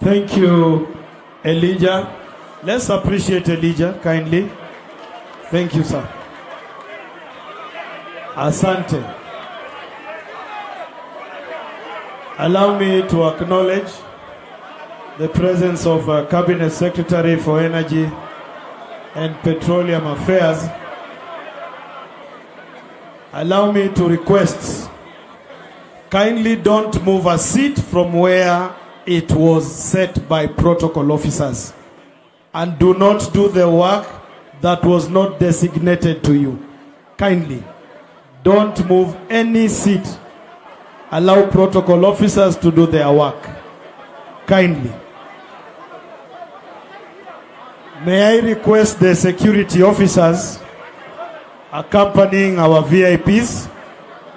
Thank you, Elijah. Let's appreciate Elijah kindly. Thank you, sir. Asante. Allow me to acknowledge the presence of Cabinet Secretary for Energy and Petroleum Affairs. Allow me to request, kindly don't move a seat from where it was set by protocol officers, and do not do the work that was not designated to you. Kindly, don't move any seat. Allow protocol officers to do their work. Kindly. May I request the security officers accompanying our VIPs?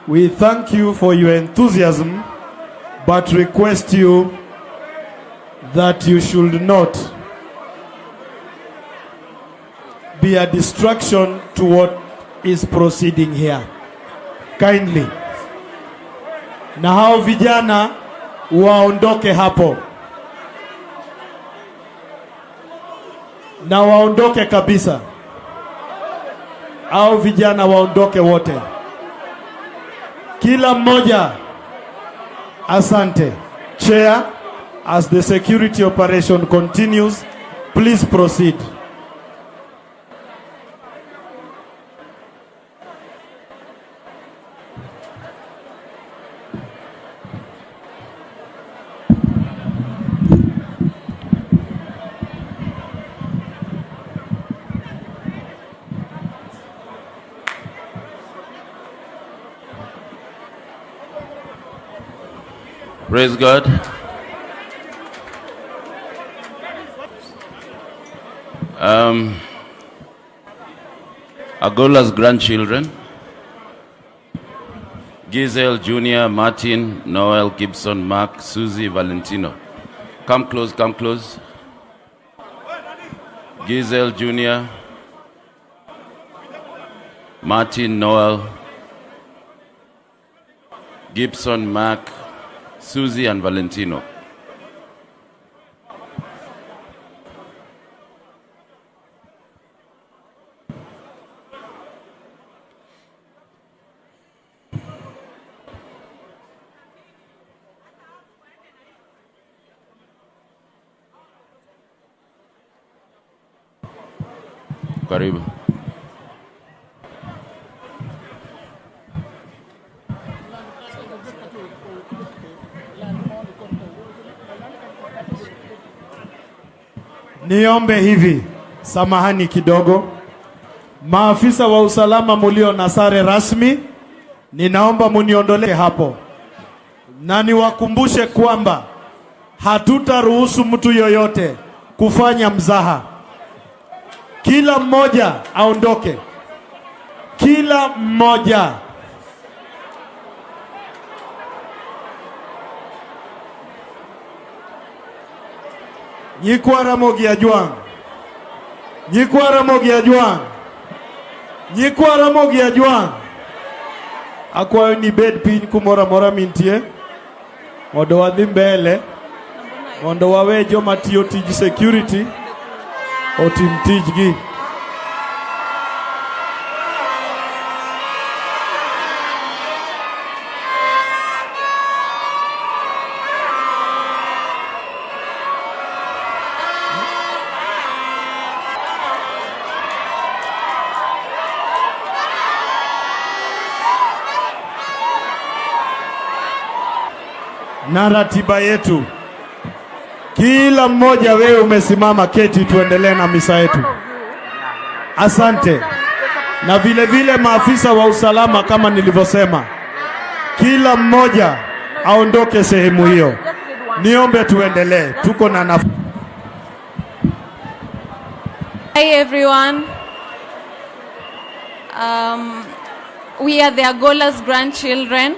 We thank you for your enthusiasm, but request you that you should not be a distraction to what is proceeding here. Kindly. Na hao vijana waondoke hapo. Na waondoke kabisa. Hao vijana waondoke wote. Kila mmoja. Asante. Chair, as the security operation continues, please proceed. Praise God. Agola's grandchildren, Giselle Jr., Martin, Noel, Gibson, Mark, Susie, Valentino. Come close, come close. Giselle Jr., Martin, Noel, Gibson, Mark, Susie and Valentino. Karibu. Niombe hivi, samahani kidogo. Maafisa wa usalama mulio na sare rasmi, ninaomba muniondolee hapo. Na niwakumbushe kwamba hatutaruhusu mtu yoyote kufanya mzaha. Kila mmoja aondoke. Kila mmoja. Nyikwara mogi ajuang. Nyikwara mogi ajuang. Nyikwara mogi ajuang. Akwayo ni bed pin kumora mora mintie. Mondo wadhi mbele. Mondo wawe joma tiyo tij security otim tijgi. Na ratiba yetu, kila mmoja wewe umesimama, keti tuendelee na misa yetu. Asante. Na vile vile maafisa wa usalama kama nilivyosema, kila mmoja aondoke sehemu hiyo. Niombe tuendelee. Tuko na nafasi. Hi everyone. We are the Agola's grandchildren.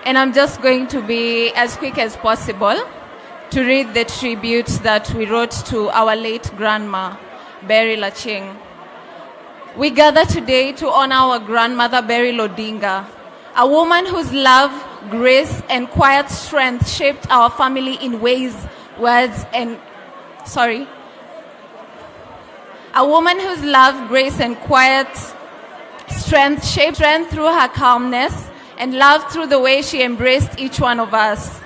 And I'm just going to be as quick as possible to read the tributes that we wrote to our late grandma, Berly Achieng. We gather today to honor our grandmother, Berly Odinga, a woman whose love, grace, and quiet strength shaped our family in ways words and, a woman whose love, grace, and quiet strength shaped strength through her calmness and love through the way she embraced each one of us.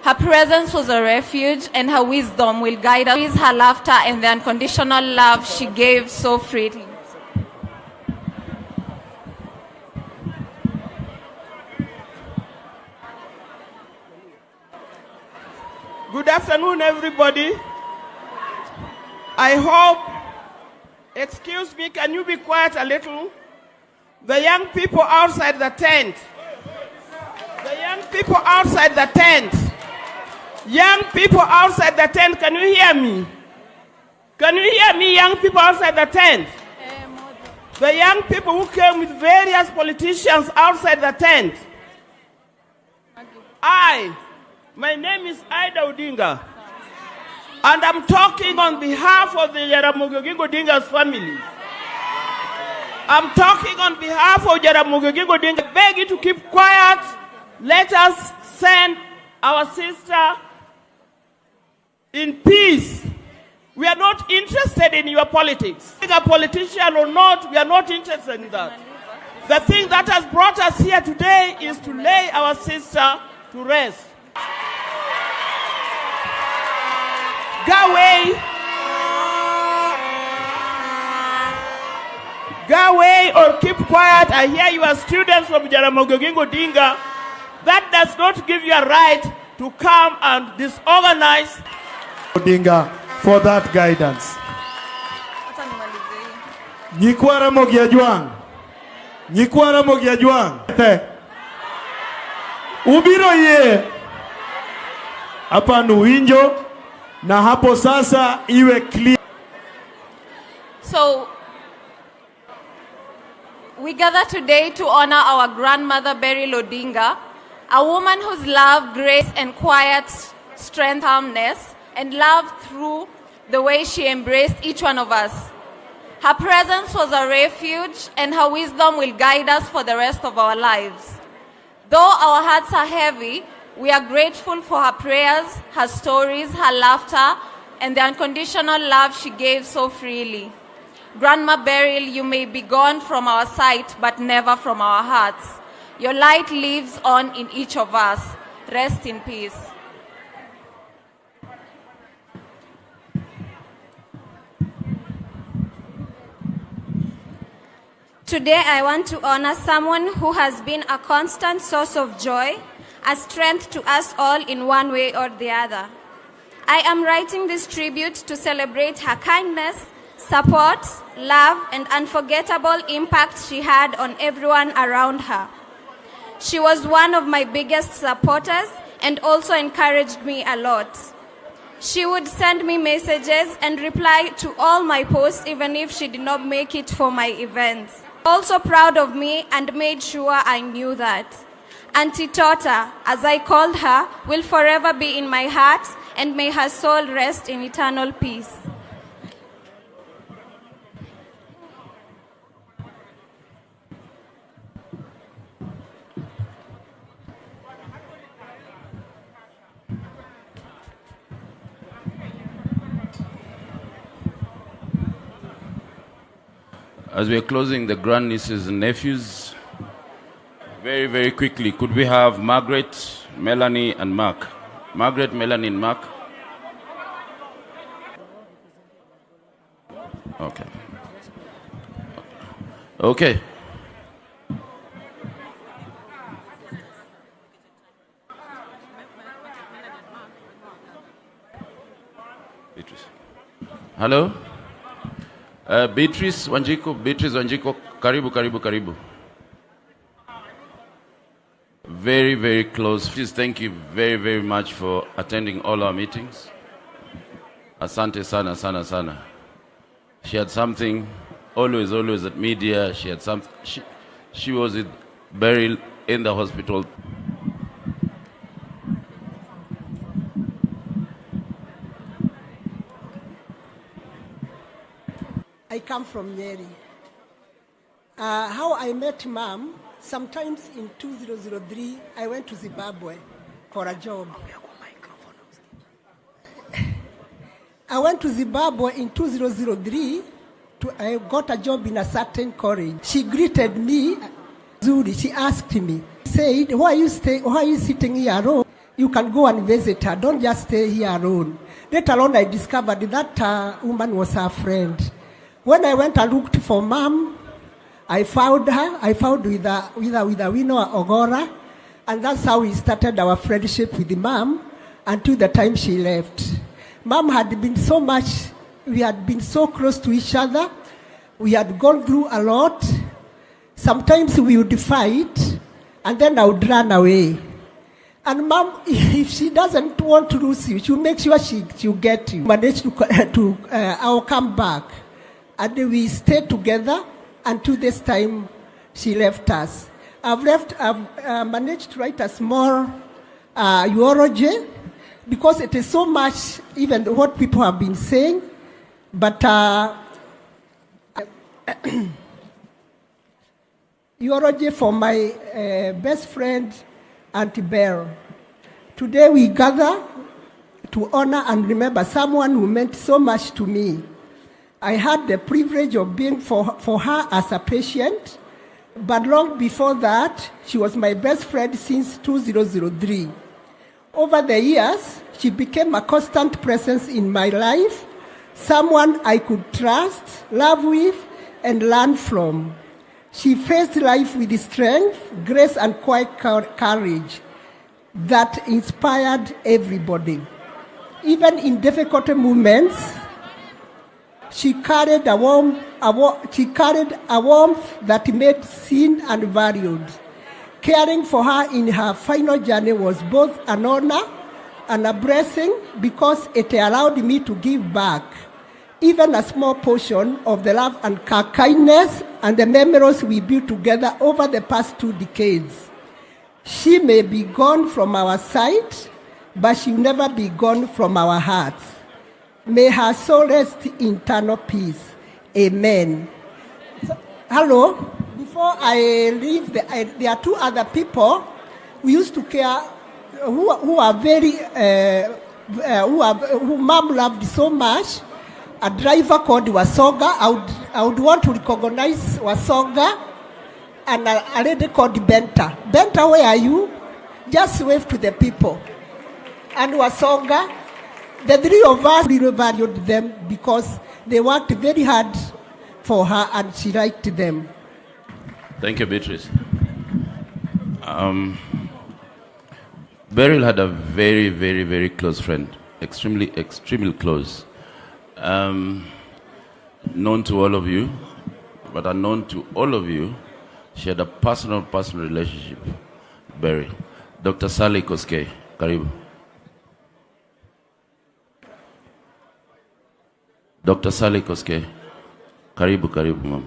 Her presence was a refuge, and her wisdom will guide us. Her laughter and the unconditional love she gave so freely. Good afternoon, everybody. I hope, excuse me, can you be quiet a little? The young people outside the tent. The young people outside the tent. Young people outside the tent, can you hear me? Can you hear me, young people outside the tent? The young people who came with various politicians outside the tent. My name is Ida Odinga, and I'm talking on behalf of the Jaramogi Odinga's family. I'm talking on behalf of Jaramogi Odinga. I beg you to keep quiet. Let us send our sister in peace. We are not interested in your politics. Being a politician or not, we are not interested in that. The thing that has brought us here today is to lay our sister to rest. Go away or keep quiet. I hear you are students from Jaramogi Odinga. That does not give you a right to come and disorganize. Odinga for that guidance. Nyikwara Mogiajuang. Nyikwara Mogiajuang. Ubiro ye. Hapa nuinjo na hapo sasa iwe clear. So, we gather today to honor our grandmother Berly Odinga, a woman whose love, grace, and quiet strength, calmness, and love through the way she embraced each one of us. Her presence was a refuge, and her wisdom will guide us for the rest of our lives. Though our hearts are heavy, we are grateful for her prayers, her stories, her laughter, and the unconditional love she gave so freely. Grandma Berly, you may be gone from our sight, but never from our hearts. Your light lives on in each of us. Rest in peace. Today I want to honor someone who has been a constant source of joy, a strength to us all in one way or the other. I am writing this tribute to celebrate her kindness, support, love, and unforgettable impact she had on everyone around her. She was one of my biggest supporters and also encouraged me a lot. She would send me messages and reply to all my posts even if she did not make it for my events. Also proud of me and made sure I knew that. Auntie Tota, as I called her, will forever be in my heart, and may her soul rest in eternal peace. As we are closing, the grandnieces and nephews, very, very quickly, could we have Margaret, Melanie, and Mark? Margaret, Melanie, and Mark. Okay. Okay. Beatrice. Hello? Beatrice Wanjiko, karibu. Very, very close. Please, thank you very, very much for attending all our meetings. Asante sana, sana, sana. She had something, always at media. She had something. She was with Berly in the hospital. I come from Nyeri. How I met Mom, sometimes in 2003, I went to Zimbabwe for a job. I went to Zimbabwe in 2003. I got a job in a certain college. She greeted me. Zuri, she asked me, said, why are you sitting here alone? You can go and visit her. Don't just stay here alone. Later on, I discovered that woman was her friend. When I went and looked for Mom, I found her. I found with a Wino Ogora. And that's how we started our friendship with the Mom until the time she left. Mom had been so much, we had been so close to each other. We had gone through a lot. Sometimes we would fight, and then I would run away. And Mom, if she doesn't want to lose you, she'll make sure she'll get you. Manage I'll come back. And we stayed together until this time she left us. I've managed to write a small eulogy, because it is so much, even what people have been saying, but eulogy for my best friend, Auntie Berly. Today we gather to honor and remember someone who meant so much to me. I had the privilege of being for her as a patient, but long before that, she was my best friend since 2003. Over the years, she became a constant presence in my life, someone I could trust, love with, and learn from. She faced life with strength, grace, and quiet courage that inspired everybody. Even in difficult moments, she carried a warmth that made seen and valued. Caring for her in her final journey was both an honor and a blessing, because it allowed me to give back even a small portion of the love and kindness and the memories we built together over the past 2 decades. She may be gone from our sight, but she'll never be gone from our hearts. May her soul rest in eternal peace. Amen. Hello. Before I leave, there are 2 other people we used to care, who are very, who Mom loved so much. A driver called Wasoga. I would want to recognize Wasoga, and a lady called Benta. Benta, where are you? Just wave to the people. And Wasoga, the 3 of us really valued them because they worked very hard for her and she liked them. Thank you, Beatrice. Beryl had a very, very, very close friend, extremely, extremely close. Known to all of you, but unknown to all of you, she had a personal relationship with Beryl. Dr. Sally Koskei, karibu. Dr. Sally Koskei, karibu, ma'am.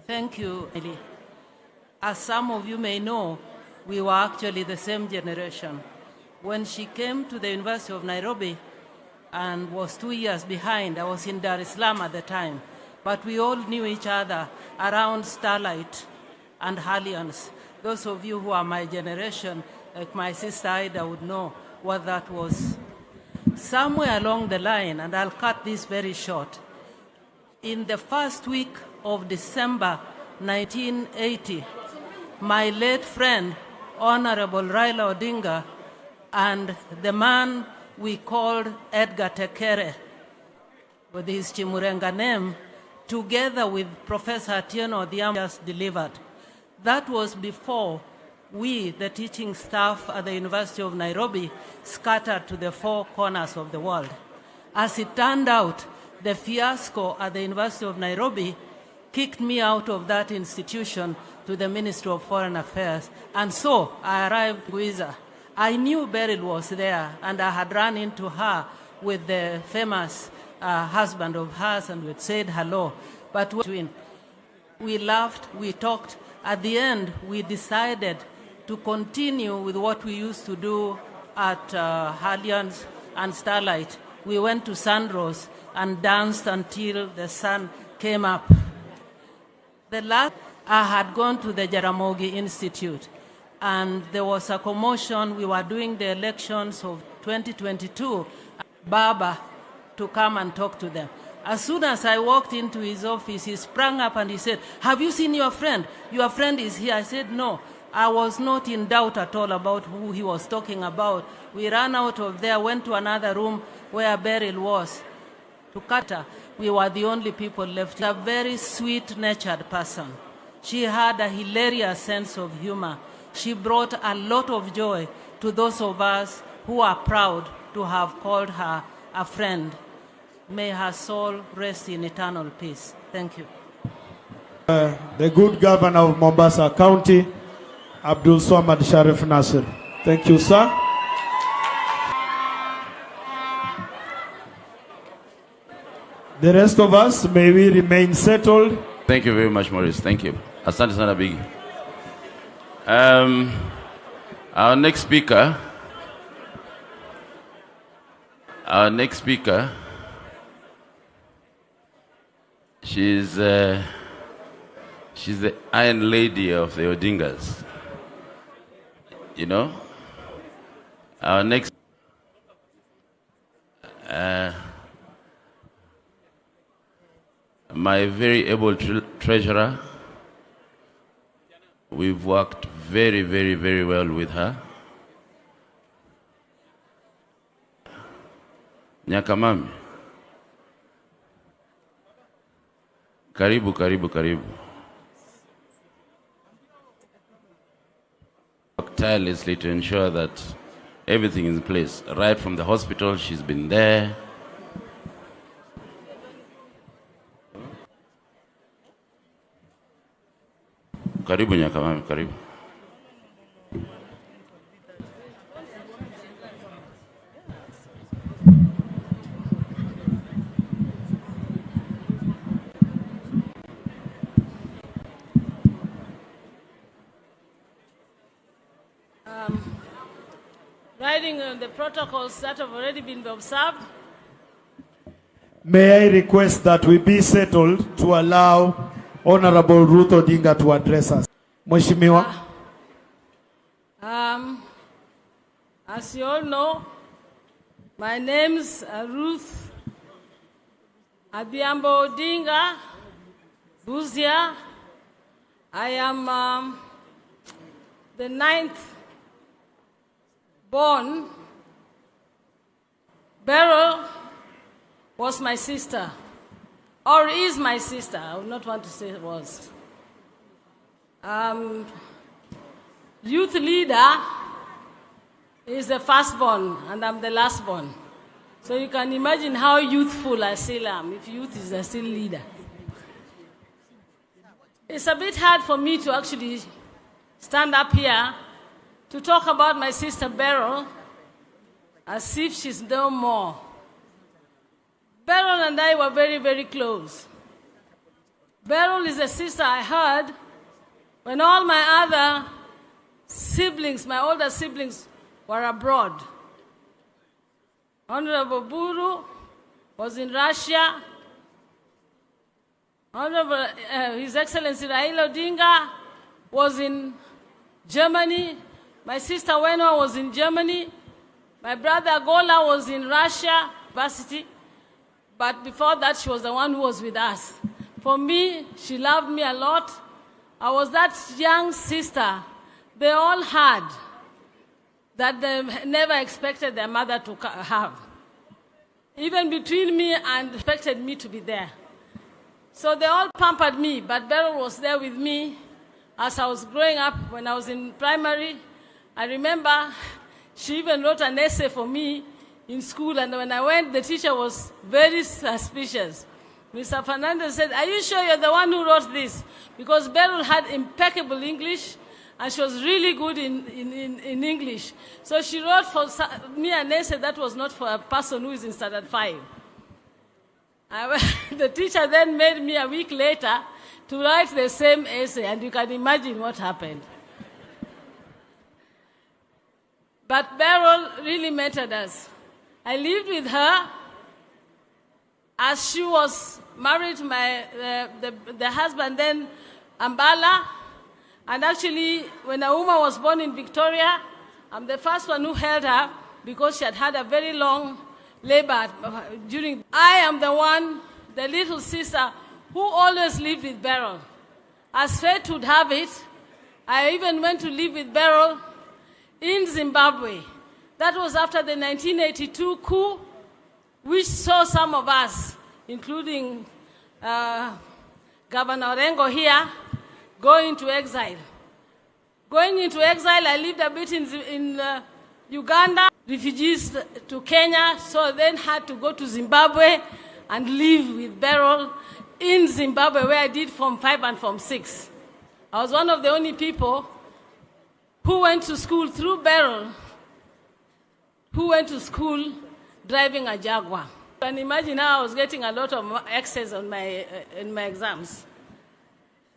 Thank you, Eli. As some of you may know, we were actually the same generation. When she came to the University of Nairobi and was 2 years behind, I was in Dar es Salaam at the time, but we all knew each other around Starlight and Raila'S. Those of you who are my generation, like my sister Ida, would know what that was. Somewhere along the line, and I'll cut this very short, in the first week of December 1980, my late friend, Honorable Raila Odinga, and the man we called Edgar Tekere, with his Chimurenga name, together with Professor Achieng Odhiambo, just delivered. That was before we, the teaching staff at the University of Nairobi, scattered to the 4 corners of the world. As it turned out, the fiasco at the University of Nairobi kicked me out of that institution to the Ministry of Foreign Affairs. And so I arrived in Guiza. I knew Beryl was there, and I had run into her with the famous husband of hers, and we'd said hello. But we laughed, we talked. At the end, we decided to continue with what we used to do at Raila'S and Starlight, we went to Sandros and danced until the sun came up. The last, I had gone to the Jaramogi Institute, and there was a commotion. We were doing the elections of 2022. Baba to come and talk to them. As soon as I walked into his office, he sprang up and he said, "Have you seen your friend? Your friend is here." I said, "No." I was not in doubt at all about who he was talking about. We ran out of there, went to another room where Berly was. To Kata, we were the only people left. A very sweet-natured person. She had a hilarious sense of humor. She brought a lot of joy to those of us who are proud to have called her a friend. May her soul rest in eternal peace. Thank you. The good governor of Mombasa County, Abdul Swamad Sharif Nasir. Thank you, sir. The rest of us, may we remain settled. Thank you very much, Maurice. Thank you. Asante sana Bigi. Our next speaker, she's the Iron Lady of the Odingas. You know? Our next... my very able treasurer. We've worked very, very, very well with her. Nyakamami. Karibu, karibu, karibu. Worked tirelessly to ensure that everything is in place. Right from the hospital, she's been there. Karibu Nyakamami, karibu. Riding on the protocols that have already been observed. May I request that we be settled to allow Honorable Ruth Odinga to address us. Mheshimiwa. As you all know, my name's Ruth Adhiambo Odinga Buzia. I am the 9th born. Beryl was my sister, or is my sister. I would not want to say it was. Youth leader is the firstborn, and I'm the lastborn. So you can imagine how youthful I still am, if youth is still leader. It's a bit hard for me to actually stand up here to talk about my sister Beryl as if she's no more. Beryl and I were very, very close. Beryl is a sister I had when all my other siblings, my older siblings, were abroad. Honorable Buru was in Russia. Honorable His Excellency Raila Odinga was in Germany. My sister Wenwa was in Germany. My brother Gola was in Russia, university. But before that, she was the one who was with us. For me, she loved me a lot. I was that young sister they all had that they never expected their mother to have. Even between me and expected me to be there. So they all pampered me, but Beryl was there with me as I was growing up. When I was in primary, I remember she even wrote an essay for me in school, and when I went, the teacher was very suspicious. Mr. Fernandez said, "Are you sure you're the one who wrote this?" Because Beryl had impeccable English, and she was really good in English. So she wrote for me an essay that was not for a person who is in standard 5. The teacher then made me a week later to write the same essay, and you can imagine what happened. But Beryl really mattered us. I lived with her as she was married to the husband then, Ambala. And actually, when Auma was born in Victoria, I'm the first one who held her because she had had a very long labor during. I am the one, the little sister, who always lived with Beryl. As fate would have it, I even went to live with Beryl in Zimbabwe. That was after the 1982 coup, which saw some of us, including Governor Orengo here, go into exile. Going into exile, I lived a bit in Uganda, refugees to Kenya, so then had to go to Zimbabwe and live with Beryl in Zimbabwe, where I did Form 5 and Form 6. I was one of the only people who went to school through Beryl, who went to school driving a Jaguar. You can imagine how I was getting a lot of X's on in my exams.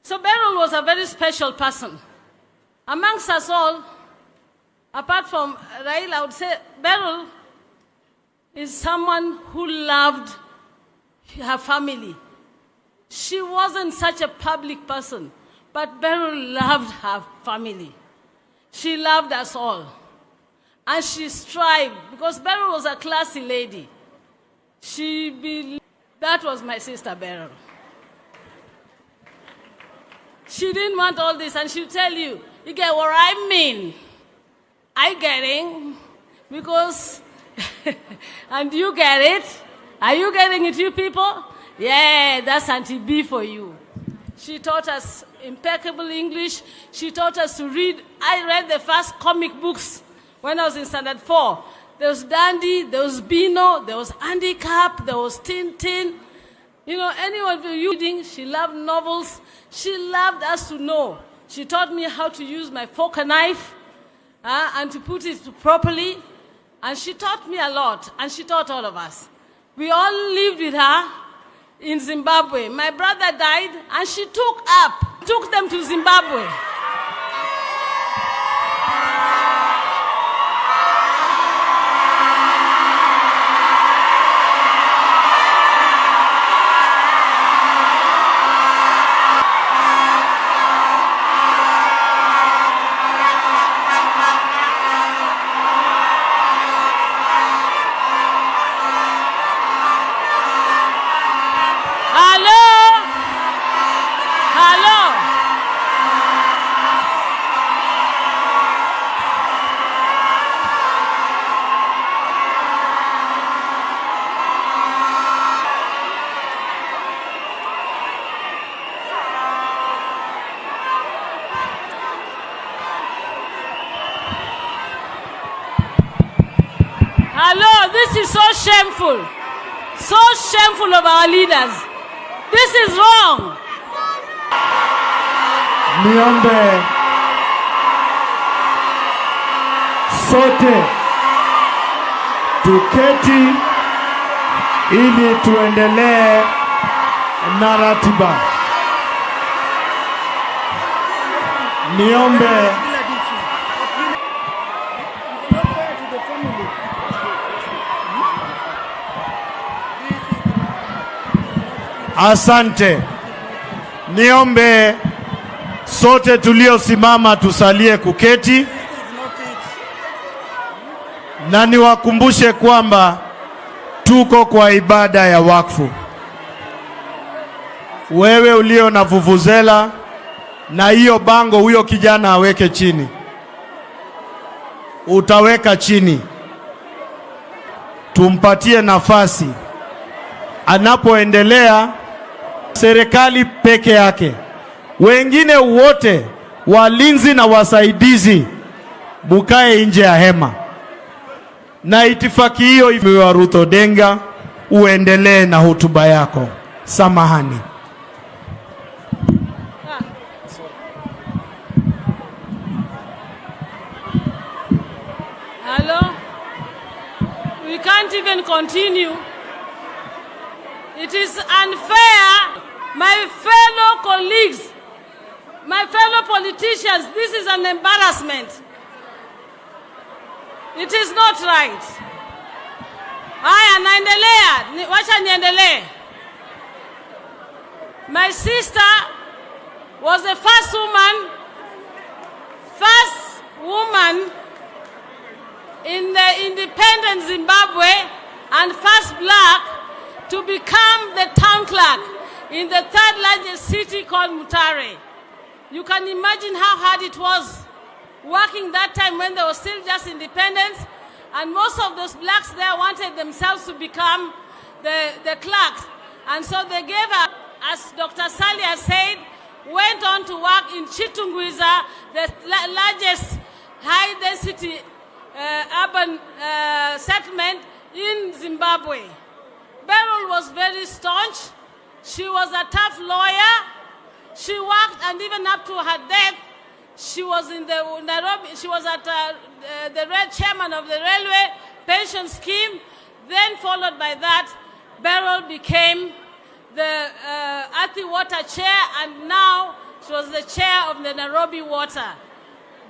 So Beryl was a very special person. Amongst us all, apart from Raila, I would say Beryl is someone who loved her family. She wasn't such a public person, but Beryl loved her family. She loved us all. And she strived, because Beryl was a classy lady. That was my sister Beryl. She didn't want all this, and she'll tell you, you get what I mean. I get it, because, and you get it. Are you getting it, you people? Yeah, that's Auntie B for you. She taught us impeccable English. She taught us to read. I read the first comic books when I was in standard 4. There was Dandy, there was Bino, there was Andy Cap, there was Tintin. You know, anyone reading, she loved novels. She loved us to know. She taught me how to use my fork and knife and to put it properly. And she taught me a lot, and she taught all of us. We all lived with her in Zimbabwe. My brother died, and she took them to Zimbabwe. Hello, this is so shameful. So shameful of our leaders. This is wrong. Niombe sote tuketi ili tuendelee na ratiba. Niombe asante. Niombe sote tuliosimama tusalie kuketi, na niwakumbushe kwamba tuko kwa ibada ya wakfu. Wewe ulio na vuvuzela na hiyo bango, huyo kijana aweke chini. Utaweka chini. Tumpatie nafasi. Anapoendelea serikali peke yake. Wengine wote walinzi na wasaidizi bukae nje ya hema. Na itifaki hiyo imewa Ruth Odinga, uendelee na hotuba yako. Samahani. Hello? We can't even continue. It is unfair, my fellow colleagues, my fellow politicians, this is an embarrassment. It is not right. Haya, naendelea. wacha niendelee. My sister was the first woman in the independent Zimbabwe and first black to become the town clerk in the third largest city called Mutare. You can imagine how hard it was working that time when there was still just independence, and most of those blacks there wanted themselves to become the clerks. And so they gave her, as Dr. Salia said, went on to work in Chitungwiza, the largest high-density urban settlement in Zimbabwe. Beryl was very staunch. She was a tough lawyer. She worked, and even up to her death, she was in the Nairobi. She was at the chairman of the railway pension scheme. Then, followed by that, Beryl became the Athi Water chair, and now she was the chair of the Nairobi Water.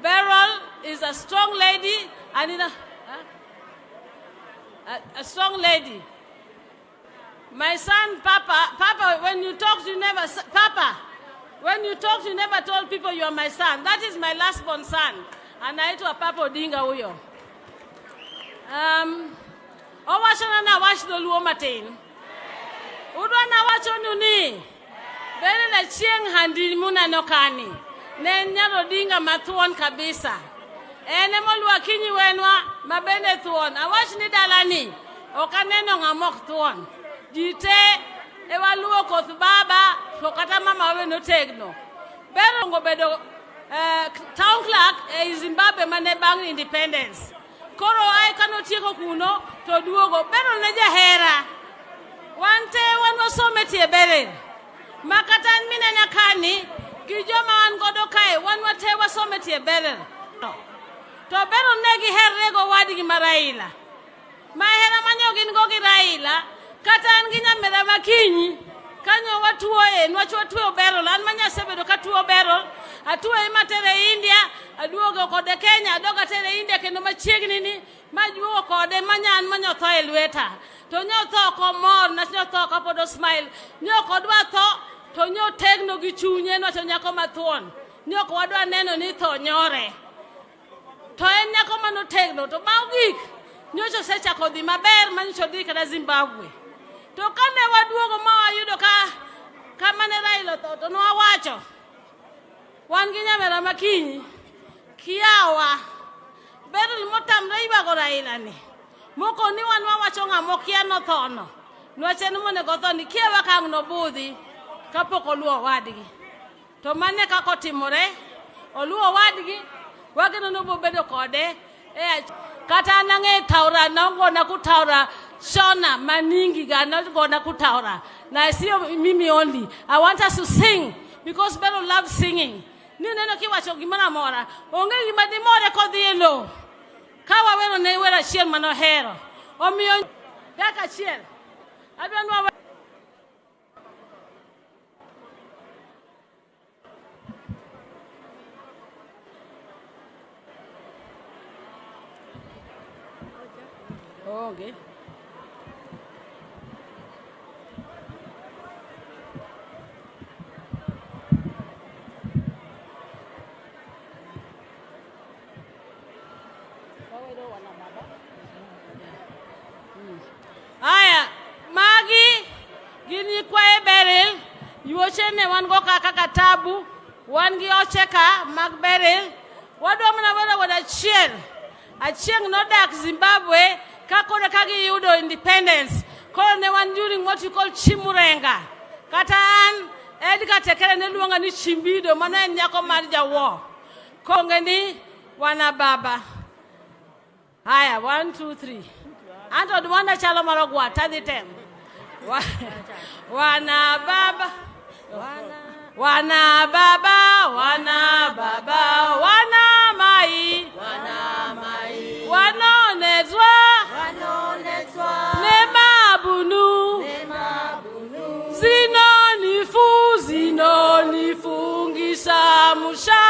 Beryl is a strong lady, and in a strong lady. My son, Papa, when you talk, you never, when you talk, you never told people you are my son. That is my last born son. And I told Papa Odinga huyo. Owachana na wach dholuo matin. Udwa na wacho nuni. Bere la Achieng handi muna nokani. Ne nyaro Odinga mathuon kabisa. Ene moluwa kinyi wenwa mabende thuon. Awach ni dalani. Okaneno ngamok thuon. Jite ewaluo koth baba to kata mama we no tegno. Beryl ngo bedo town clerk e Zimbabwe mane bang independence. Koro ai kano tieko kuno to duogo. Beryl ne jahera. Wante wan wasometi e Beryl. Makatan mine nyakani gi joma wan godo kae wan wate wasometi e Beryl. To Beryl ne gi herrego wadgi Raila. Ma hera manyo gin go gi Raila. Kata an gi nyamera makinyi kanyo watuoe nwacho watuo Beryl an manya sebedo katuo Beryl atuo matere India aduogo kode Kenya adoga tere India kendo machiegni ni majuo kode manya tho e lweta to nyo tho komor na nyo tho kapodo smile nyo kodwa tho to nyo tegno gi chunye nwacho nyako mathuon nyo kodwa neno ni tho nyore to en nyako mano tegno to maugik nyocho secha kodhi maber manyo dhi kada Zimbabwe. To kane waduogo ma wayudo ka mane Raila to no wawacho wan gi nyamera makinyi kiawa Beryl motamre ibago Raila ni moko ni wan wawacho ng'amo kia no thono nwache ni mone go thoni kiewa kang no budhi kapok oluo wadgi to mane kako timore oluo wadgi wageno no bobedo kode kata nange taura nango na kutaura Shona maningi gana gona kutaura. Na sio mimi only. I want us to sing because Beryl loves singing. Ni neno kiwacho gimana mora. Onge gimadi more kodhielo. Kawa wero ne wera chiel mano hero. Omiyo daka chiel. Adwanwa okay. Aya, magi gini kwa Beryl yuochene wan go kaka katabu wan gi ocheka mag Beryl wadwa mana wada Achieng no dak Zimbabwe kakore kagi yudo independence koro ne wan during what you call chimurenga kata an Edgar Tekere ne luonga ni chimbido mana en nyako mar jawo konge ni wana baba. Aya 1 2 3 Anto duwana chalo marogwa tadi tem. Wana baba. Wana baba, wana baba, wana mai. Wana mai. Wanonezwa. Nemabunu. Zinonifungisha musha.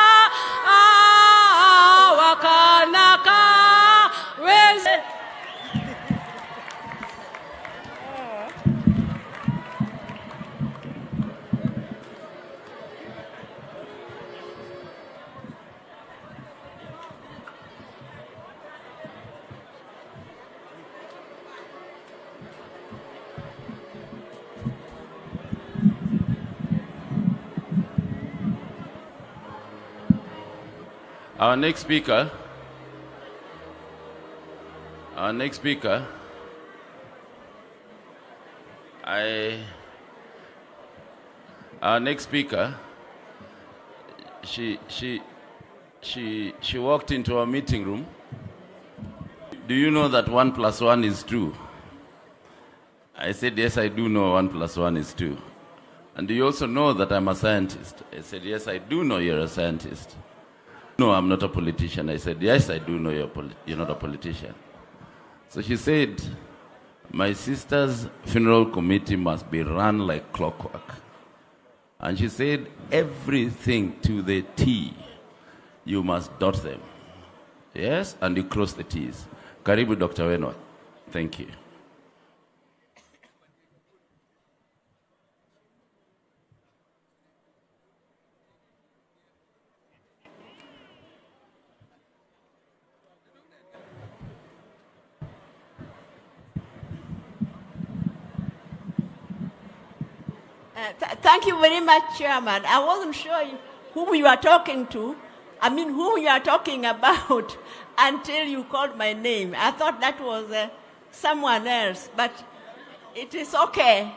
Wakanaka. Weze. Our next speaker. She walked into our meeting room. Do you know that 1 + 1 is 2? I said, yes, I do know 1 + 1 is 2. And do you also know that I'm a scientist? I said, yes, I do know you're a scientist. No, I'm not a politician. I said, yes, I do know you're not a politician. So she said, my sister's funeral committee must be run like clockwork. And she said, everything to the T, you must dot them. Yes, and you cross the T's. Karibu, Dr. Wenwa. Thank you. Thank you very much, Chairman. I wasn't sure whom you are talking to. Whom you are talking about until you called my name. I thought that was someone else, but it is okay.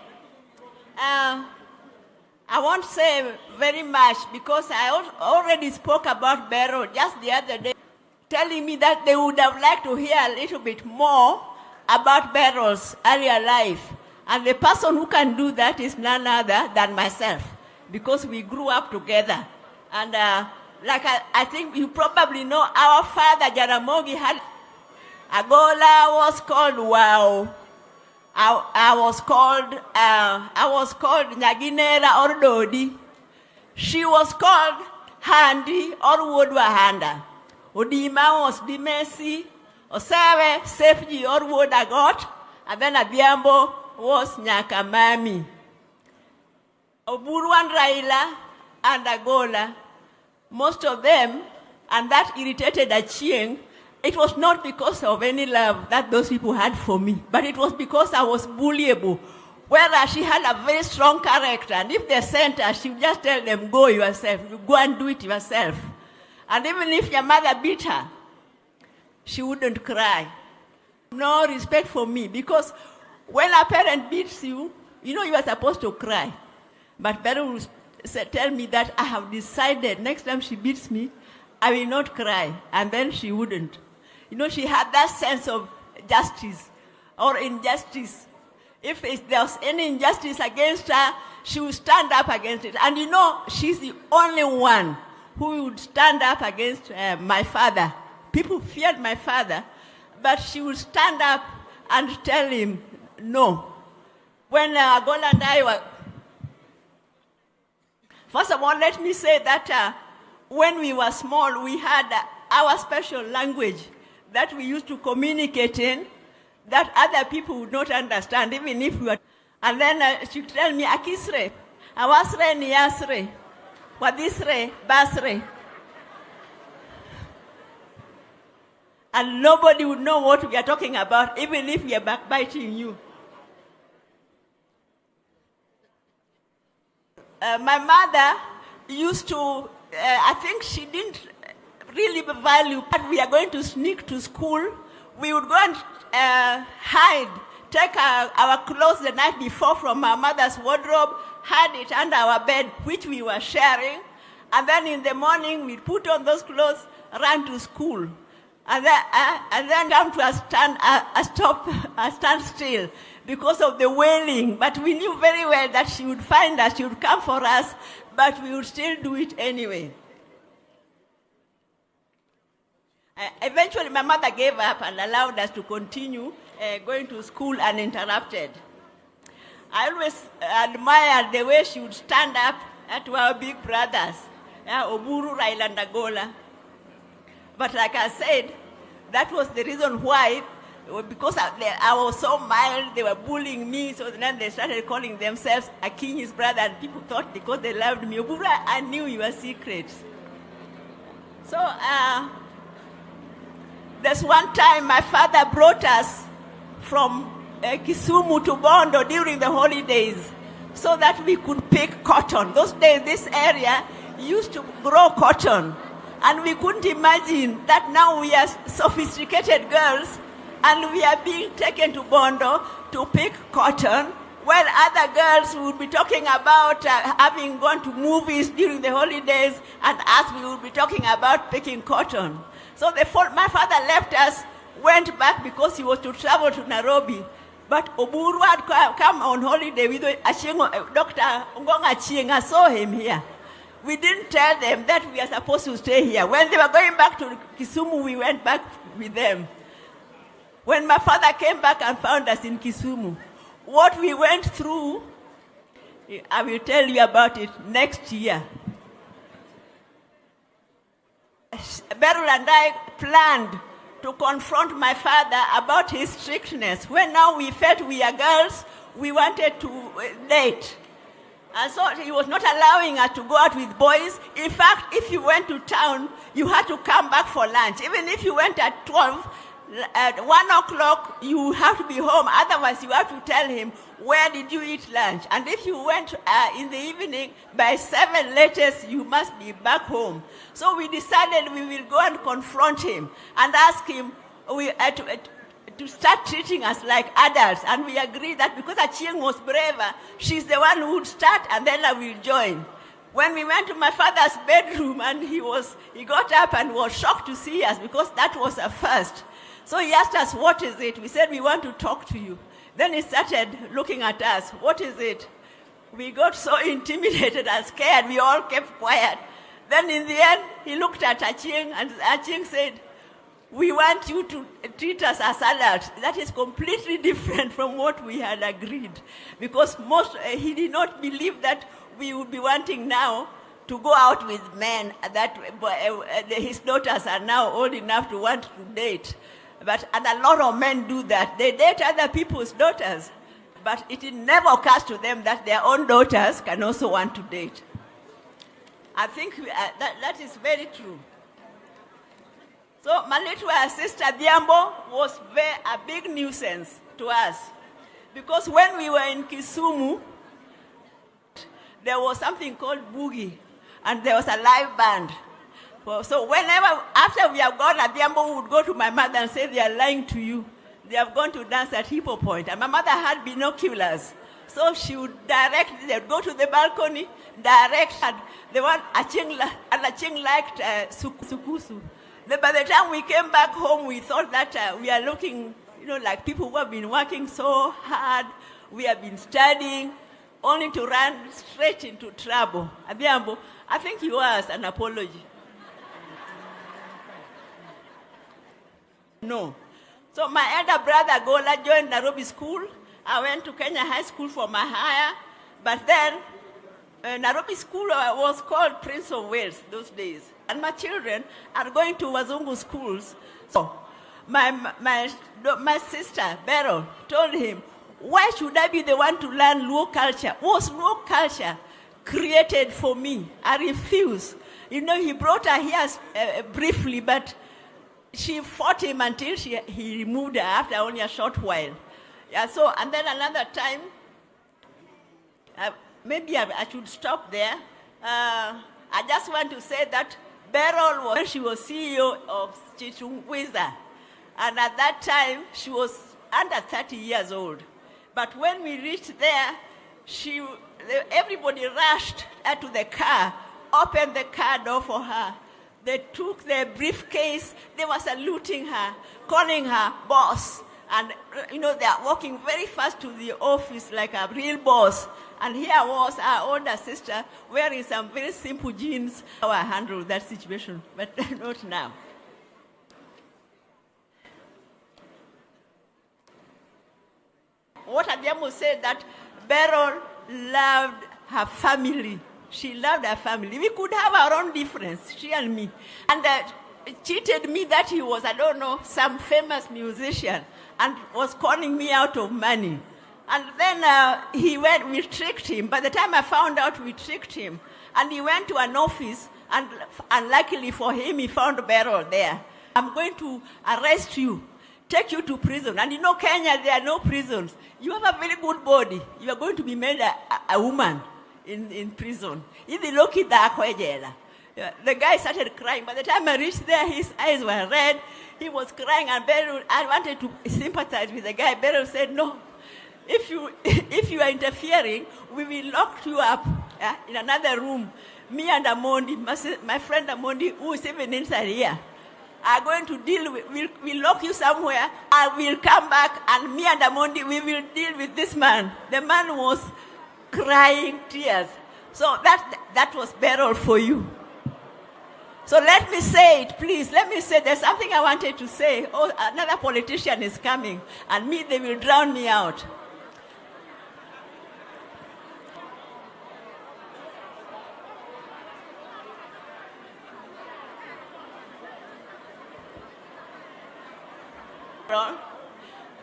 I won't say very much because I already spoke about Berly just the other day, telling me that they would have liked to hear a little bit more about Berly's earlier life. And the person who can do that is none other than myself, because we grew up together. And like I think you probably know, our father Jaramogi had Agola was called Wow. I was called Nyaginera or Dodi. She was called Handi or Woodwahanda. Odima was Dimesi, Osawe, Sefji or Woodagot, and then Abiambo was Nyakamami. Oburu and Raila and Agola, most of them, and that irritated Achieng. It was not because of any love that those people had for me, but it was because I was bullyable. Whereas she had a very strong character, and if they sent her, she would just tell them, go yourself, you go and do it yourself. And even if your mother beat her, she wouldn't cry. No respect for me, because when a parent beats you, you know you are supposed to cry. But Berly will tell me that I have decided next time she beats me, I will not cry. And then she wouldn't. You know, she had that sense of justice or injustice. If there was any injustice against her, she would stand up against it. And you know, she's the only one who would stand up against my father. People feared my father, but she would stand up and tell him, no. When Agola and I were... First of all, let me say that when we were small, we had our special language that we used to communicate in that other people would not understand, even if we were... And then she would tell me, Akisre, Awasre, Niyasre, Wadisre, Basre. And nobody would know what we are talking about, even if we are backbiting you. My mother used to, I think she didn't really value, but we are going to sneak to school. We would go and hide, take our clothes the night before from our mother's wardrobe, hide it under our bed, which we were sharing. And then in the morning, we'd put on those clothes, run to school. And then come to a standstill because of the wailing. But we knew very well that she would find us, she would come for us, but we would still do it anyway. Eventually, my mother gave up and allowed us to continue going to school uninterrupted. I always admired the way she would stand up to our big brothers, Oburu, Raila, and Agola. But like I said, that was the reason why, because I was so mild, they were bullying me, so then they started calling themselves Achieng, his brother, and people thought because they loved me, Oburu, I knew your secrets. So there's one time my father brought us from Kisumu to Bondo during the holidays so that we could pick cotton. Those days, this area used to grow cotton. And we couldn't imagine that now we are sophisticated girls and we are being taken to Bondo to pick cotton, while other girls would be talking about having gone to movies during the holidays, and us, we would be talking about picking cotton. So my father left us, went back because he was to travel to Nairobi. But Oburu had come on holiday with Achieng, Dr. Achieng. I saw him here. We didn't tell them that we are supposed to stay here. When they were going back to Kisumu, we went back with them. When my father came back and found us in Kisumu, what we went through, I will tell you about it next year. Berly and I planned to confront my father about his strictness. When now we felt we are girls, we wanted to date. And so he was not allowing us to go out with boys. In fact, if you went to town, you had to come back for lunch. Even if you went at 12, at 1 o'clock, you have to be home. Otherwise, you have to tell him, where did you eat lunch? And if you went in the evening, by 7 latest, you must be back home. So we decided we will go and confront him and ask him to start treating us like adults. And we agreed that because Achieng was braver, she's the one who would start and then I will join. When we went to my father's bedroom and he got up and was shocked to see us because that was a first. So he asked us, what is it? We said, we want to talk to you. Then he started looking at us. What is it? We got so intimidated and scared. We all kept quiet. Then in the end, he looked at Achieng and Achieng said, we want you to treat us as adults. That is completely different from what we had agreed. Because he did not believe that we would be wanting now to go out with men, that his daughters are now old enough to want to date. And a lot of men do that. They date other people's daughters. But it never occurs to them that their own daughters can also want to date. I think that is very true. So my little sister Biambo was a big nuisance to us. Because when we were in Kisumu, there was something called boogie. And there was a live band. So whenever, after we have gone, Biambo would go to my mother and say, they are lying to you. They have gone to dance at Hippo Point. And my mother had binoculars. So she would direct, they would go to the balcony, direct, and the one Achieng liked sukusu. By the time we came back home, we thought that we are looking, like people who have been working so hard. We have been studying, only to run straight into trouble. Abiambo, I think you owe us an apology. No. So my elder brother Gola joined Nairobi School. I went to Kenya High School for my higher. But then Nairobi School was called Prince of Wales those days. And my children are going to Wazungu schools. So my sister, Berly, told him, why should I be the one to learn Luo culture? Was Luo culture created for me? I refuse. He brought her here briefly, but she fought him until he removed her after only a short while. Yeah, so, and then another time, maybe I should stop there. I just want to say that Berly she was CEO of Chichungwiza. And at that time, she was under 30 years old. But when we reached there, everybody rushed to the car, opened the car door for her. They took their briefcase, they were saluting her, calling her boss. And, they are walking very fast to the office like a real boss. And here was our older sister wearing some very simple jeans. How I handled that situation, but not now. What Adiamo said that Berly loved her family. She loved her family. We could have our own difference, she and me. And cheated me that he was, some famous musician and was calling me out of money. And then we tricked him. By the time I found out, we tricked him. And he went to an office, and unluckily for him, he found Berly there. I'm going to arrest you, take you to prison. And Kenya, there are no prisons. You have a very good body. You are going to be made a woman in prison. The guy started crying. By the time I reached there, his eyes were red. He was crying, and Berly, I wanted to sympathize with the guy. Berly said, no, if you are interfering, we will lock you up in another room. Me and Amondi, my friend Amondi, who is even inside here, are going to deal with, we'll lock you somewhere, and we'll come back, and me and Amondi, we will deal with this man. The man was crying tears. So that was Berly for you. So let me say it, please. Let me say, there's something I wanted to say. Oh, another politician is coming, and me, they will drown me out.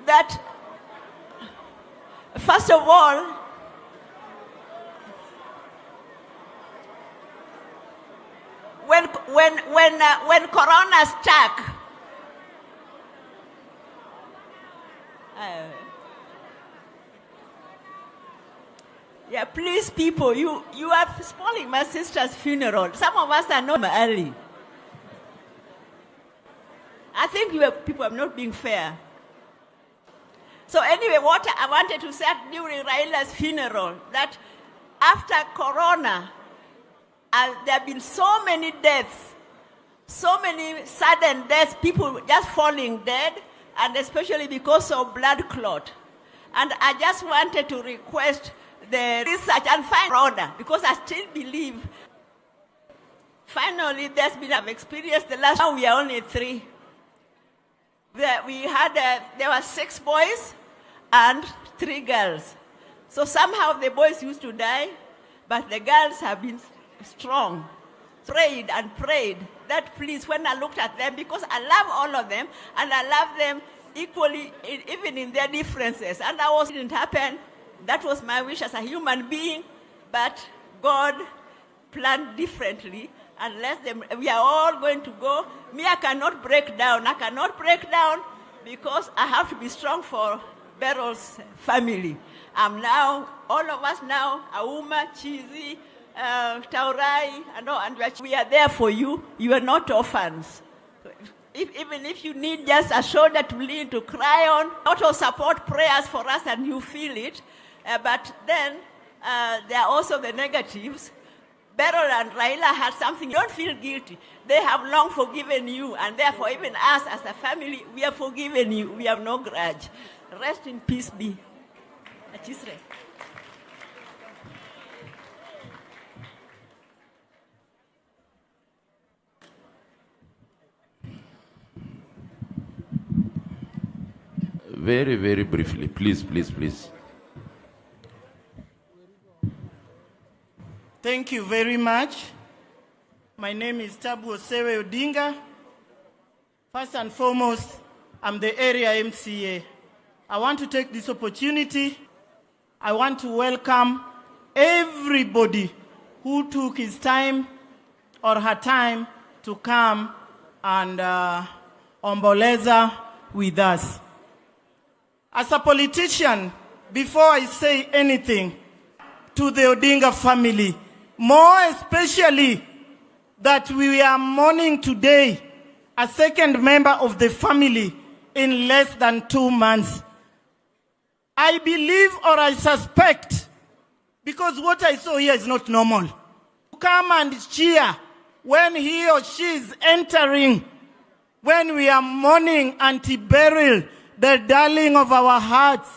That, first of all, when Corona struck, yeah, please, people, you are spoiling my sister's funeral. Some of us are not early. I think people are not being fair. So anyway, what I wanted to say during Raila'S funeral, that after Corona, there have been so many deaths, so many sudden deaths, people just falling dead, and especially because of blood clot. And I just wanted to request the research and find order, because I still believe, finally, I've experienced the last one, we are only 3. There were 6 boys and 3 girls. So somehow the boys used to die, but the girls have been strong. Prayed and prayed that, please, when I looked at them, because I love all of them, and I love them equally, even in their differences. And it didn't happen. That was my wish as a human being, but God planned differently. Unless we are all going to go. Me, I cannot break down. I cannot break down because I have to be strong for Berly's family. I'm now, all of us now, Auma, Chizi, Taurai, and we are there for you. You are not orphans. Even if you need just a shoulder to lean, to cry on, auto support prayers for us, and you feel it. But then there are also the negatives. Berly and Raila had something. Don't feel guilty. They have long forgiven you, and therefore even us as a family, we have forgiven you. We have no grudge. Rest in peace be. Achisre. Very, very briefly, please, please, please. Thank you very much. My name is Tabu Osewe Odinga. First and foremost, I'm the area MCA. I want to take this opportunity. I want to welcome everybody who took his time or her time to come and omboleza with us. As a politician, before I say anything to the Odinga family, more especially that we are mourning today a second member of the family in less than 2 months. I believe or I suspect, because what I saw here is not normal. Come and cheer when he or she is entering, when we are mourning Auntie Berly, the darling of our hearts.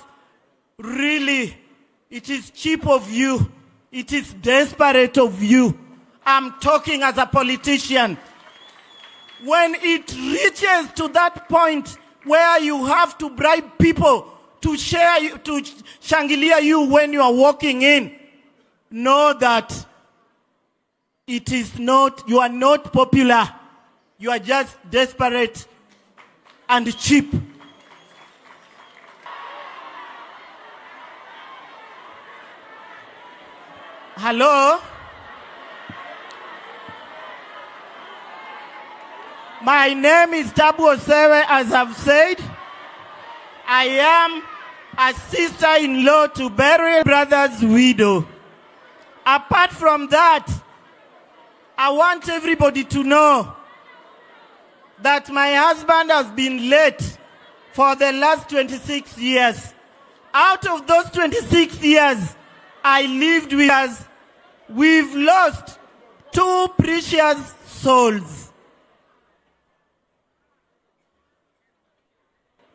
Really, it is cheap of you. It is desperate of you. I'm talking as a politician. When it reaches to that point where you have to bribe people to shangilia you when you are walking in, know that it is not, you are not popular. You are just desperate and cheap. Hello? My name is Tabu Osewe, as I've said. I am a sister-in-law to Berly brother's widow. Apart from that, I want everybody to know that my husband has been late for the last 26 years. Out of those 26 years, I lived with us. We've lost 2 precious souls.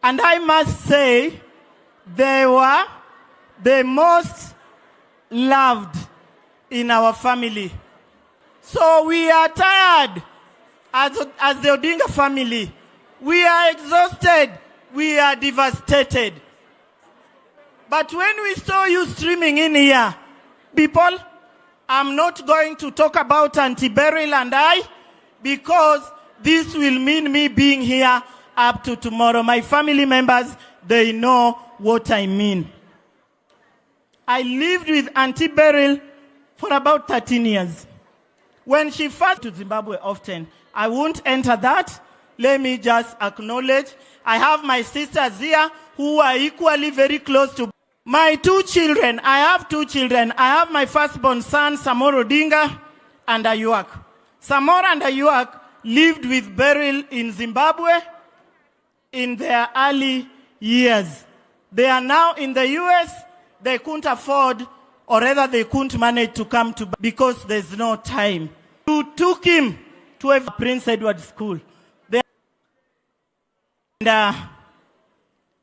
And I must say, they were the most loved in our family. So we are tired as the Odinga family. We are exhausted. We are devastated. But when we saw you streaming in here, people, I'm not going to talk about Auntie Berly and I, because this will mean me being here up to tomorrow. My family members, they know what I mean. I lived with Auntie Berly for about 13 years. When she first to Zimbabwe often, I won't enter that. Let me just acknowledge. I have my sisters here who are equally very close to my 2 children. I have 2 children. I have my firstborn son, Samoro Odinga, and Ayuak. Samora and Ayuak lived with Berly in Zimbabwe in their early years. They are now in the US. They couldn't afford, or rather they couldn't manage to come to, because there's no time. You took him to a Prince Edward School.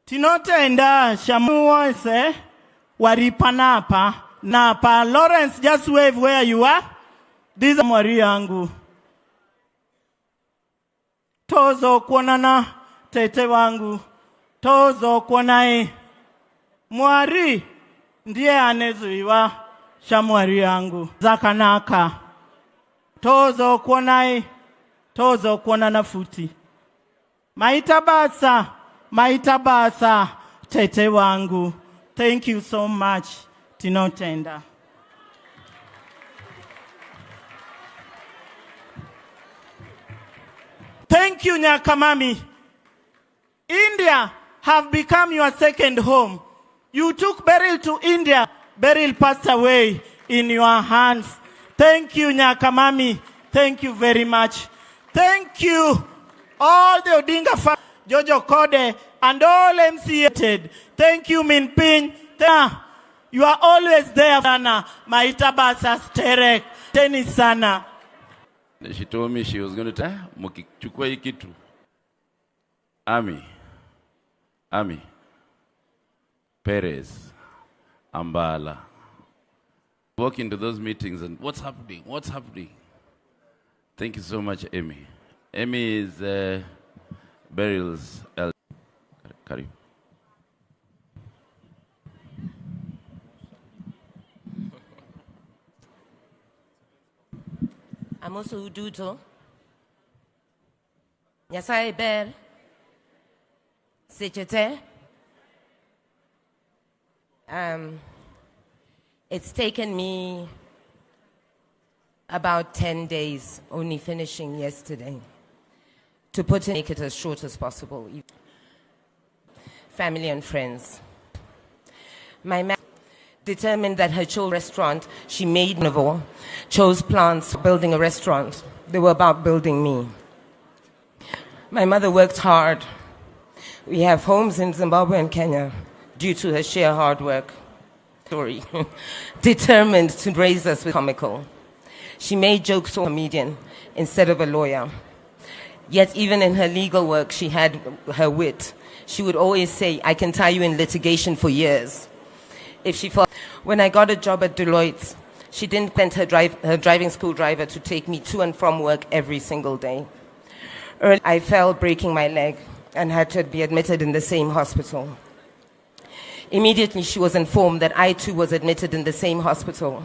Tinotenda shamuwase waripanapa napa. Lawrence, just wave where you are. This is mwari yangu. Tozo kuonana tete wangu. Tozo kuonae. Mwari ndiye anezuiwa shamwari yangu. Zakanaka. Tozo kuonae. Tozo kuonana futi. Maitabasa, tete wangu. Thank you so much, Tinotenda. Thank you, Nyakamami. India have become your second home. You took Berly to India. Berly passed away in your hands. Thank you, Nyakamami. Thank you very much. Thank you, all the Odinga family, Jojo Kode, and all MCA. Thank you, Minpin. You are always there, Sana. Maitabasa Sterek. Tenisana. She told me she was going to tell Mukichukua Ikitu. Ami. Perez. Ambala. Walk into those meetings and what's happening? Thank you so much, Amy. Amy is Beryl's elder. Karim. I'm also Uduto. Nyasai Ber. Sechete. It's taken me about 10 days, only finishing yesterday, to make it as short as possible. Family and friends. My mother determined that her children's restaurant, she made carnivore, chose plants, building a restaurant. They were about building me. My mother worked hard. We have homes in Zimbabwe and Kenya due to her sheer hard work. Determined to raise us with comical. She made jokes to a comedian instead of a lawyer. Yet even in her legal work, she had her wit. She would always say, I can tie you in litigation for years. If she felt, when I got a job at Deloitte, she didn't send her driving school driver to take me to and from work every single day. Early, I fell breaking my leg and had to be admitted in the same hospital. Immediately, she was informed that I too was admitted in the same hospital.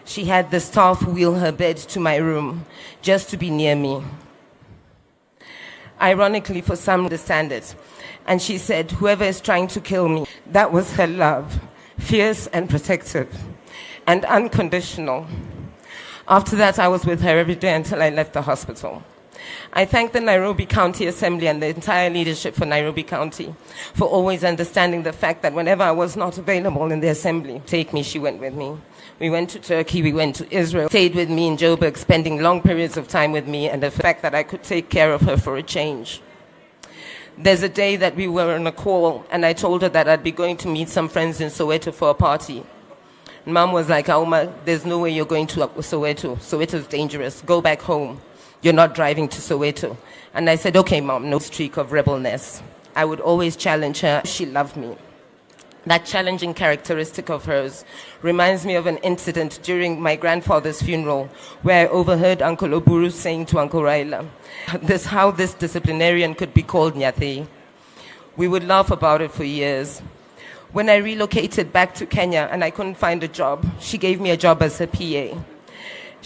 She had the staff wheel her bed to my room just to be near me. Ironically, for some understand it. And she said, whoever is trying to kill me, that was her love, fierce and protective and unconditional. After that, I was with her every day until I left the hospital. I thank the Nairobi County Assembly and the entire leadership for Nairobi County for always understanding the fact that whenever I was not available in the assembly, take me, she went with me. We went to Turkey, we went to Israel, stayed with me in Joburg, spending long periods of time with me, and the fact that I could take care of her for a change. There's a day that we were on a call, and I told her that I'd be going to meet some friends in Soweto for a party. Mom was like, Auma, there's no way you're going to Soweto. Soweto's dangerous. Go back home. You're not driving to Soweto. And I said, okay, Mom, no streak of rebelness. I would always challenge her. She loved me. That challenging characteristic of hers reminds me of an incident during my grandfather's funeral where I overheard Uncle Oburu saying to Uncle Raila, how this disciplinarian could be called Nyathe. We would laugh about it for years. When I relocated back to Kenya and I couldn't find a job, she gave me a job as a PA.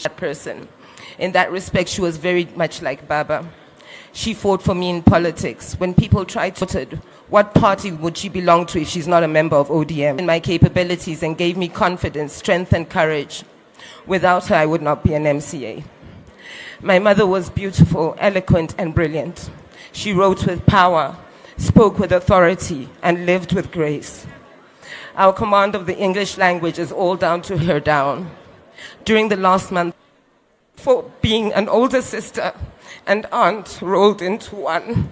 That person. In that respect, she was very much like Baba. She fought for me in politics. When people tried to vote, what party would she belong to if she's not a member of ODM? In my capabilities and gave me confidence, strength, and courage. Without her, I would not be an MCA. My mother was beautiful, eloquent, and brilliant. She wrote with power, spoke with authority, and lived with grace. Our command of the English language is all down to her down. During the last month, for being an older sister and aunt rolled into one.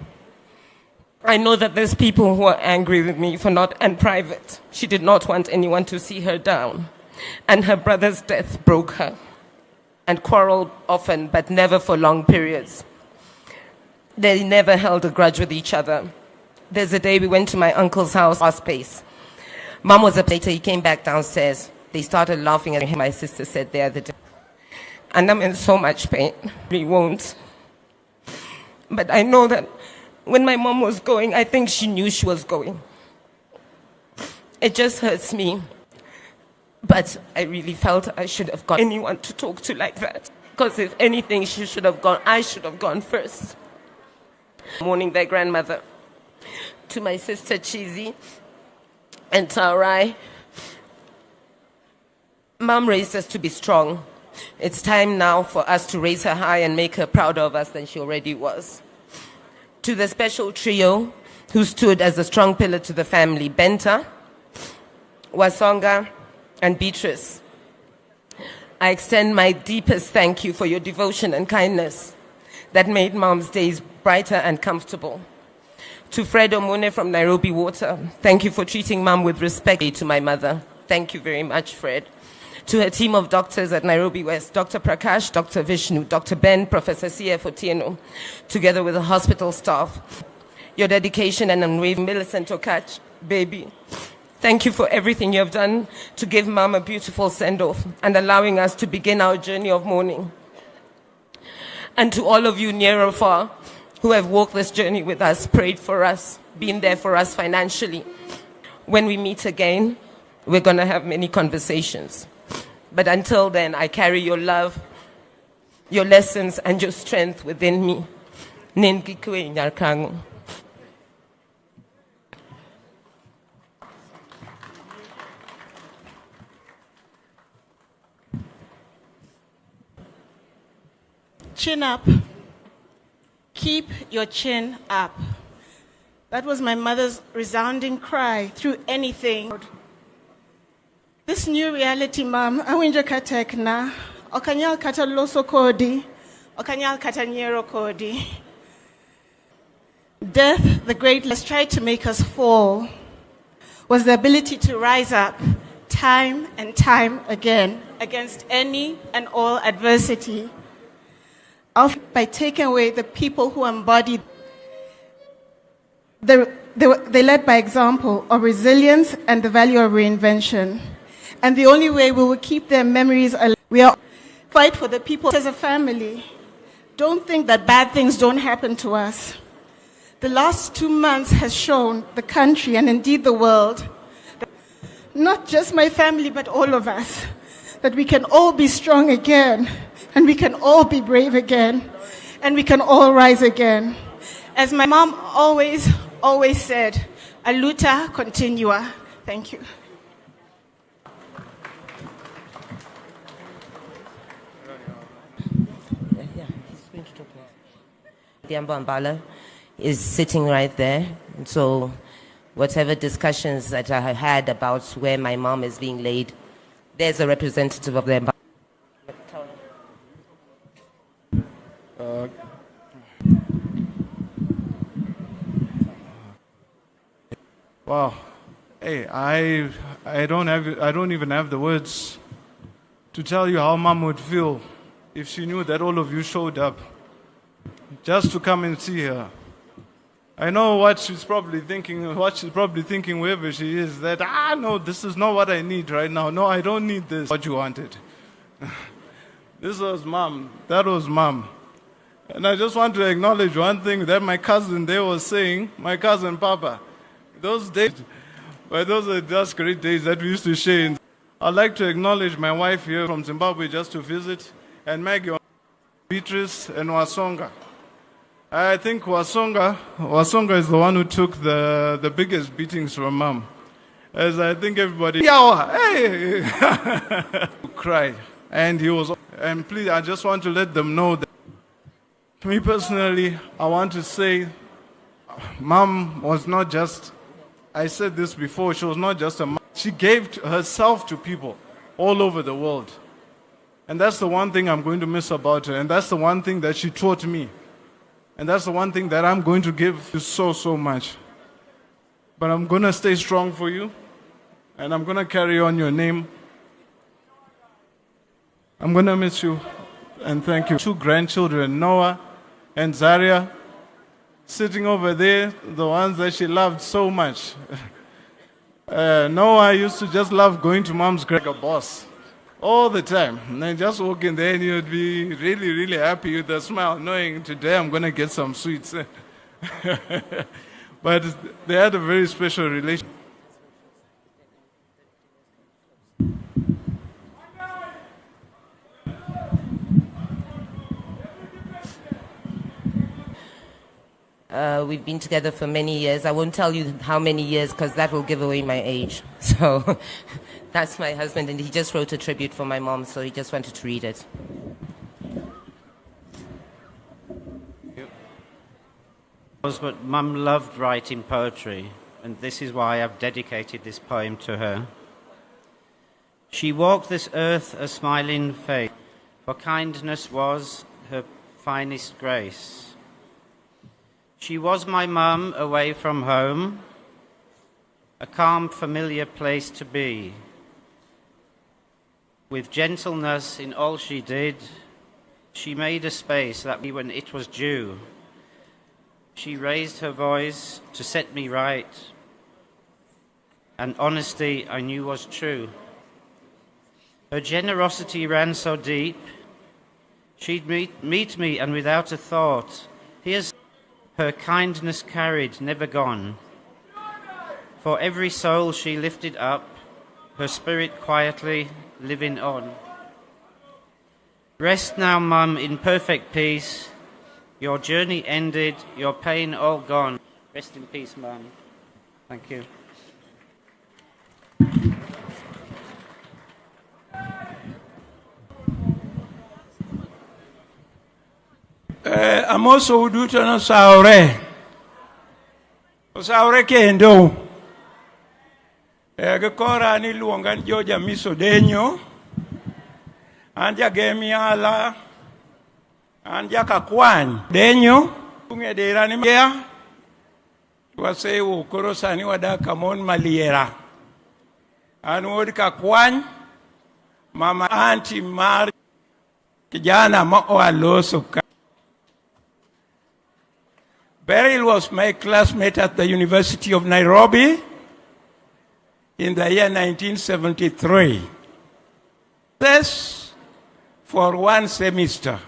I know that there's people who are angry with me for not, and private. She did not want anyone to see her down. And her brother's death broke her. And quarreled often, but never for long periods. They never held a grudge with each other. There's a day we went to my uncle's house, our space. Mom was up later, he came back downstairs. They started laughing at him, my sister said the other day. And I'm in so much pain. We won't. But I know that when my mom was going, I think she knew she was going. It just hurts me. But I really felt I should have got anyone to talk to like that. Because if anything, she should have gone, I should have gone first. Mourning their grandmother. To my sister Chizi and Taurai. Mom raised us to be strong. It's time now for us to raise her high and make her prouder of us than she already was. To the special trio who stood as a strong pillar to the family, Benta, Wasonga, and Beatrice. I extend my deepest thank you for your devotion and kindness that made Mom's days brighter and comfortable. To Fred Omune from Nairobi Water, thank you for treating Mom with respect. To my mother, thank you very much, Fred. To her team of doctors at Nairobi West, Dr. Prakash, Dr. Vishnu, Dr. Ben, Professor C.F. Otieno, together with the hospital staff. Your dedication and unwavering Millicent Okach, baby. Thank you for everything you have done to give Mom a beautiful send-off and allowing us to begin our journey of mourning. And to all of you near or far who have walked this journey with us, prayed for us, been there for us financially. When we meet again, we're going to have many conversations. But until then, I carry your love, your lessons, and your strength within me. Nengikwe Nyarkangu. Chin up. Keep your chin up. That was my mother's resounding cry through anything. This new reality, Mom, awinja katekna, okanyal kata loso kodi, okanyal kata nyero kodi. Death, the great less tried to make us fall, was the ability to rise up time and time again against any and all adversity, by taking away the people who embodied. They led by example of resilience and the value of reinvention. And the only way we will keep their memories alive, we are fight for the people as a family. Don't think that bad things don't happen to us. The last 2 months has shown the country and indeed the world, not just my family, but all of us, that we can all be strong again, and we can all be brave again, and we can all rise again. As my mom always said, a luta continua. Thank you. The Ambala is sitting right there. So whatever discussions that I had about where my mom is being laid, there's a representative of the Ambala. Wow. Hey, I don't even have the words to tell you how Mom would feel if she knew that all of you showed up just to come and see her. I know what she's probably thinking wherever she is, that, no, this is not what I need right now. No, I don't need this. What you wanted. This was Mom. That was Mom. And I just want to acknowledge one thing that my cousin there was saying, my cousin Papa. Those days, but those are just great days that we used to share. I'd like to acknowledge my wife here from Zimbabwe just to visit, and Maggie, Beatrice, and Wasonga. I think Wasonga is the one who took the biggest beatings from Mom. As I think everybody, hey, cry. And he was, and please, I just want to let them know that, me personally, I want to say, Mom was not just, I said this before, she was not just a mom. She gave herself to people all over the world. And that's the one thing I'm going to miss about her. And that's the one thing that she taught me. And that's the one thing that I'm going to give you so much. But I'm going to stay strong for you. And I'm going to carry on your name. I'm going to miss you. And thank you. 2 grandchildren, Noah and Zaria, sitting over there, the ones that she loved so much. Noah used to just love going to Mom's grave like a boss all the time. And then just walk in there and you'd be really happy with a smile, knowing today I'm going to get some sweets. But they had a very special relationship. We've been together for many years. I won't tell you how many years because that will give away my age. So that's my husband, and he just wrote a tribute for my mom, so he just wanted to read it. But Mum loved writing poetry, and this is why I've dedicated this poem to her. She walked this earth a smiling face, for kindness was her finest grace. She was my mum away from home, a calm, familiar place to be. With gentleness in all she did, she made a space that when it was due. She raised her voice to set me right, and honesty I knew was true. Her generosity ran so deep, she'd meet me and without a thought, here's her kindness carried, never gone. For every soul she lifted up, her spirit quietly living on. Rest now, Mum, in perfect peace. Your journey ended, your pain all gone. Rest in peace, Mum. Thank you. I'm also uduto no saure kendo gikora ni luonga Joja Miso Denyo, an jagemiala, an jakakwany Denyo, ung'e dera ni ya wasewo koro sani wadak kamon maliera. An wuod kakwany, mama anti mar kijana ma oaloso ka. Berly was my classmate at the University of Nairobi in the year 1973. This for 1 semester.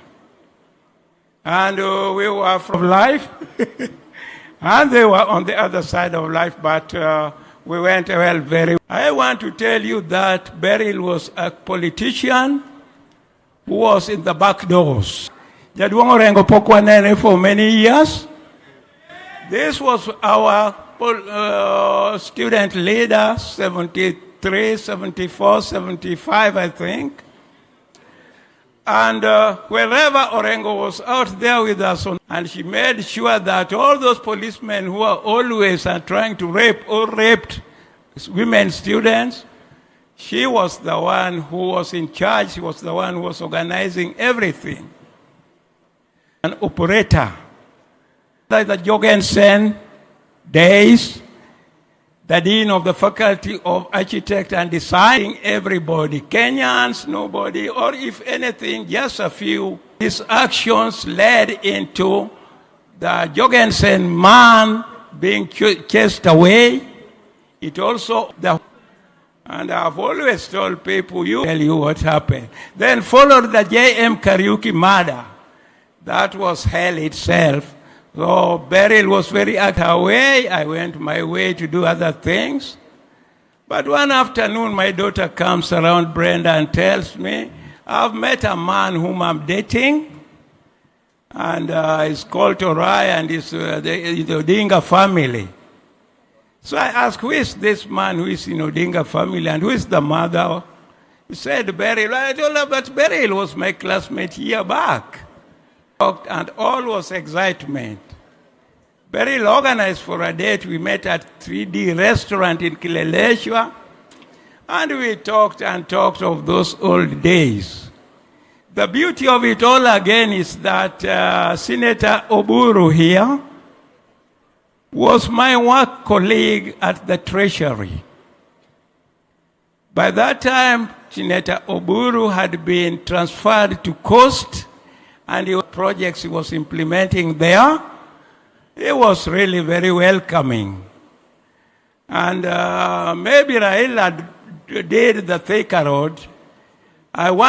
And we were from life, and they were on the other side of life, but we went well very well. I want to tell you that Berly was a politician who was in the back doors. Jaduong Orengo pokwanene for many years. This was our student leader, 73, 74, 75, I think. And wherever Orengo was out there with us, and she made sure that all those policemen who are always trying to rape or raped women students, she was the one who was in charge. She was the one who was organizing everything. An operator, like the Jorgensen days, the dean of the faculty of architect and designing everybody, Kenyans, nobody, or if anything, just a few. His actions led into the Jorgensen man being chased away. It also, and I've always told people, you tell you what happened. Then followed the J.M. Kariuki murder. That was hell itself. So Berly was very at her way. I went my way to do other things. But one afternoon, my daughter comes around Brenda and tells me, I've met a man whom I'm dating. And he's called Torai and he's the Odinga family. So I asked, who is this man who is in Odinga family and who is the mother? He said, Beryl. I told her, but Beryl was my classmate year back. And all was excitement. Beryl organized for a date. We met at 3D restaurant in Kileleshwa. And we talked and talked of those old days. The beauty of it all again is that Senator Oburu here was my work colleague at the Treasury. By that time, Senator Oburu had been transferred to Coast, and the projects he was implementing there, it was really very welcoming. And maybe Raila did the Thika Road. I want